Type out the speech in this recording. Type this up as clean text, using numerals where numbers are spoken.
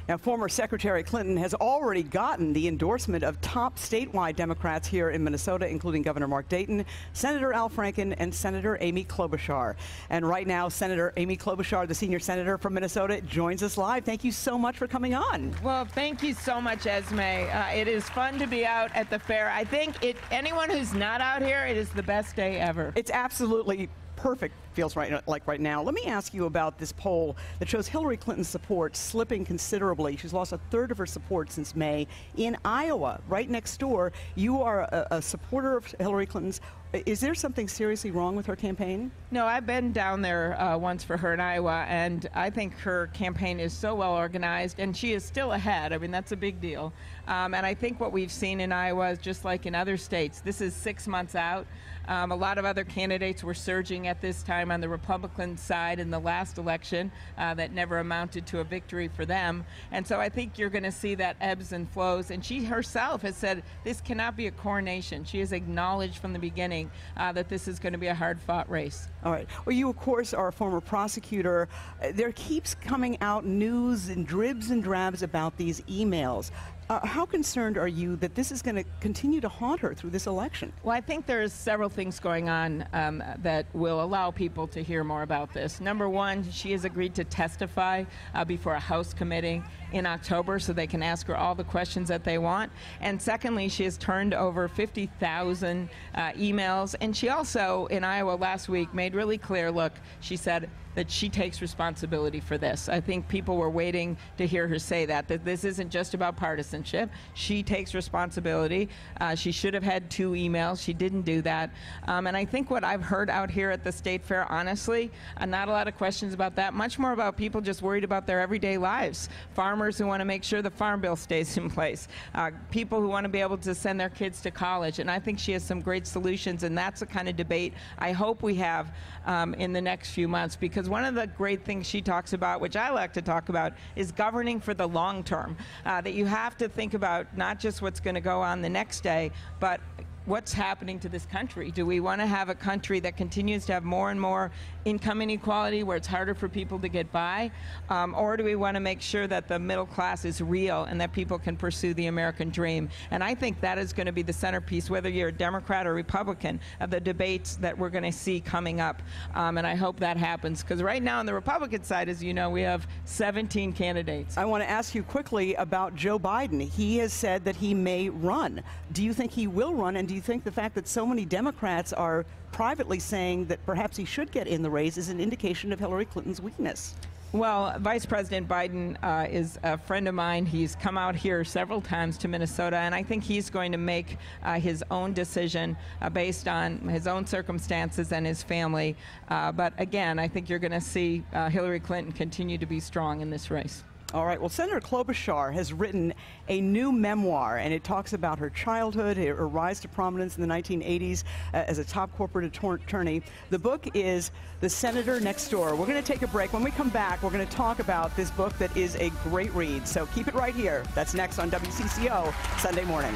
Now, former Secretary Clinton has already gotten the endorsement of top statewide Democrats here in Minnesota, including Governor Mark Dayton, Senator Al Franken, and Senator Amy Klobuchar. And right now, Senator Amy Klobuchar, the senior senator from Minnesota, joins us live. Thank you so much for coming on. Well, thank you so much, Esme. It is fun to be out at the fair. I think anyone who's not out here, it is the best day ever. It's absolutely perfect, feels like right now. Let me ask you about this poll that shows Hillary Clinton's support slipping considerably. She's lost a third of her support since May. In Iowa, right next door, you are a supporter of Hillary Clinton's. Is there something seriously wrong with her campaign? No, I've been down there once for her in Iowa, and I think her campaign is so well organized, and she is still ahead. I mean, that's a big deal. And I think what we've seen in Iowa is just like in other states. This is 6 months out. A lot of other candidates were surging at this time on the Republican side in the last election that never amounted to a victory for them. And so I think you're going to see that ebbs and flows. And she herself has said this cannot be a coronation. She has acknowledged from the beginning that this is going to be a hard-fought race. All right. Well, you, of course, are a former prosecutor. There keeps coming out news in dribs and drabs about these emails. How concerned are you that this is going to continue to haunt her through this election? Well, I think there's several things going on that will allow people to hear more about this. Number one, she has agreed to testify before a House committee in October so they can ask her all the questions that they want. And secondly, she has turned over 50,000 emails. And she also, in Iowa last week, made really clear, look, she said that she takes responsibility for this. I think people were waiting to hear her say that this isn't just about partisanship. She takes responsibility. She should have had 2 emails. She didn't do that. And I think what I've heard out here at the State Fair, honestly, not a lot of questions about that, much more about people just worried about their everyday lives. Farmers who want to make sure the farm bill stays in place. People who want to be able to send their kids to college. And I think she has some great solutions, and that's the kind of debate I hope we have in the next few months, because one of the great things she talks about, which I like to talk about, is governing for the long term. That you have to think about not just what's going to go on the next day, but what's happening to this country. Do we want to have a country that continues to have more and more income inequality where it's harder for people to get by? Or do we want to make sure that the middle class is real and that people can pursue the American dream? And I think that is going to be the centerpiece, whether you're a Democrat or Republican, of the debates that we're going to see coming up. And I hope that happens, because right now on the Republican side, as you know, we have 17 candidates. I want to ask you quickly about Joe Biden. He has said that he may run. Do you think he will run? And do you think the fact that so many Democrats are privately saying that perhaps he should get in the race is an indication of Hillary Clinton's weakness? Well, Vice President Biden is a friend of mine. He's come out here several times to Minnesota, and I think he's going to make his own decision based on his own circumstances and his family. But again, I think you're going to see Hillary Clinton continue to be strong in this race. All right. Well, Senator Klobuchar has written a new memoir, and it talks about her childhood, her rise to prominence in the 1980s as a top corporate attorney. The book is The Senator Next Door. We're going to take a break. When we come back, we're going to talk about this book that is a great read. So keep it right here. That's next on WCCO Sunday Morning.